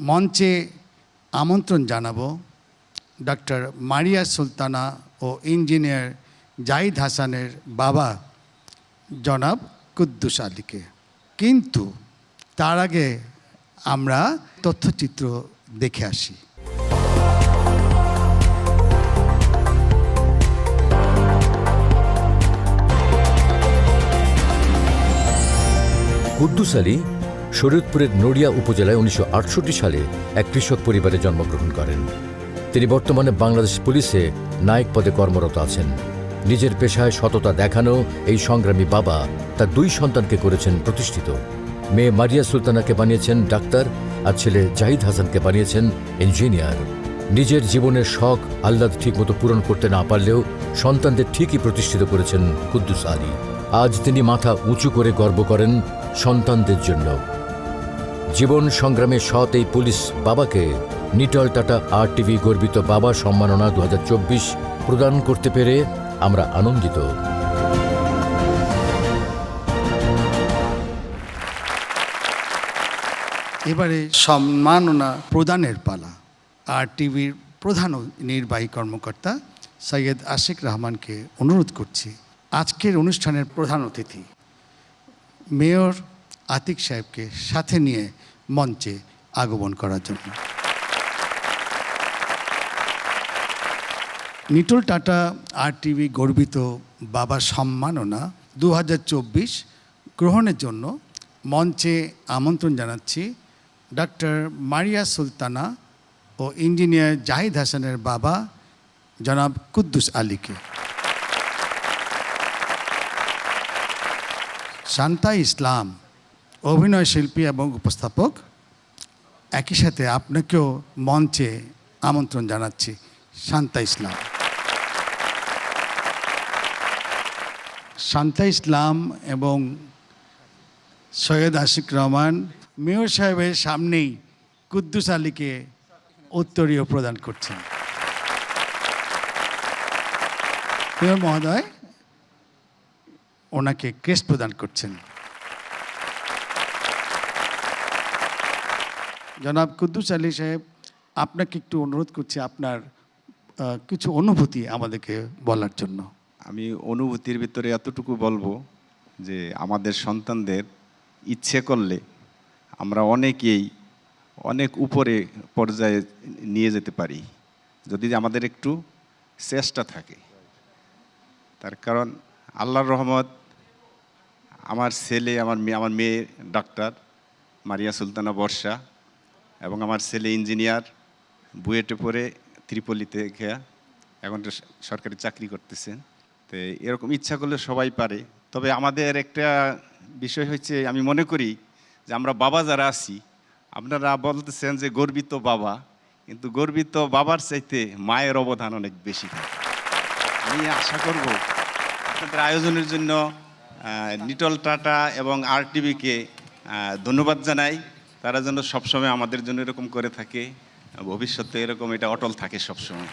মঞ্চে আমন্ত্রণ জানাবো ডক্টর মারিয়া সুলতানা ও ইঞ্জিনিয়ার জাহিদ হাসানের বাবা জনাব কুদ্দুস আলীকে। কিন্তু তার আগে আমরা তথ্যচিত্র দেখে আসি। কুদ্দুস আলী শরীয়তপুরের নড়িয়া উপজেলায় 1968 সালে এক কৃষক পরিবারে জন্মগ্রহণ করেন। তিনি বর্তমানে বাংলাদেশ পুলিশে নায়ক পদে কর্মরত আছেন। নিজের পেশায় সততা দেখানো এই সংগ্রামী বাবা তার 2 সন্তানকে করেছেন প্রতিষ্ঠিত। মেয়ে মারিয়া সুলতানাকে বানিয়েছেন ডাক্তার, আর ছেলে জাহিদ হাসানকে বানিয়েছেন ইঞ্জিনিয়ার। নিজের জীবনের শখ আহ্লাদ ঠিকমতো পূরণ করতে না পারলেও সন্তানদের ঠিকই প্রতিষ্ঠিত করেছেন কুদ্দুস আলী। আজ তিনি মাথা উঁচু করে গর্ব করেন সন্তানদের জন্য। জীবন সংগ্রামে সৎ এই পুলিশ বাবাকে নিটল টাটা RTV গর্বিত বাবা সম্মাননা 2024 প্রদান করতে পেরে আমরা আনন্দিত। এবারে সম্মাননা প্রদানের পালা। RTVর প্রধান নির্বাহী কর্মকর্তা সৈয়দ আশিক রহমানকে অনুরোধ করছি আজকের অনুষ্ঠানের প্রধান অতিথি মেয়র আতিক সাহেবকে সাথে নিয়ে মঞ্চে আগমন করার জন্য। নিটল টাটা RTV গর্বিত বাবা সম্মাননা 2024 গ্রহণের জন্য মঞ্চে আমন্ত্রণ জানাচ্ছি ডক্টর মারিয়া সুলতানা ও ইঞ্জিনিয়ার জাহিদ হাসানের বাবা জনাব কুদ্দুস আলীকে। শান্তা ইসলাম অভিনয় শিল্পী এবং উপস্থাপক, একই সাথে আপনাকেও মঞ্চে আমন্ত্রণ জানাচ্ছি শান্তা ইসলাম। শান্তা ইসলাম এবং সৈয়দ আশিক রহমান মেয়র সাহেবের সামনেই কুদ্দুস আলীকে উত্তরীয় প্রদান করছেন। মেয়র মহোদয় ওনাকে ক্রেস্ট প্রদান করছেন। জনাব কুদ্দুস আলী সাহেব, আপনাকে একটু অনুরোধ করছি আপনার কিছু অনুভূতি আমাদেরকে বলার জন্য। আমি অনুভূতির ভিতরে এতটুকু বলবো যে আমাদের সন্তানদের ইচ্ছে করলে আমরা অনেকেই অনেক উপরে পর্যায়ে নিয়ে যেতে পারি, যদি আমাদের একটু চেষ্টা থাকে। তার কারণ আল্লাহর রহমত, আমার ছেলে আমার মেয়ে ডাক্তার মারিয়া সুলতানা বর্ষা এবং আমার ছেলে ইঞ্জিনিয়ার, বুয়েটে পড়ে ত্রিপলিতে গিয়া এখন সরকারি চাকরি করতেছেন। তো এরকম ইচ্ছা করলে সবাই পারে। তবে আমাদের একটা বিষয় হচ্ছে, আমি মনে করি যে আমরা বাবা যারা আছি, আপনারা বলতেছেন যে গর্বিত বাবা, কিন্তু গর্বিত বাবার চাইতে মায়ের অবদান অনেক বেশি থাকে। আমি আশা করব আপনাদের আয়োজনের জন্য নিটল টাটা এবং RTVকে ধন্যবাদ জানাই। তারা যেন সবসময় আমাদের জন্য এরকম করে থাকে, ভবিষ্যতে এরকম এটা অটল থাকে সবসময়।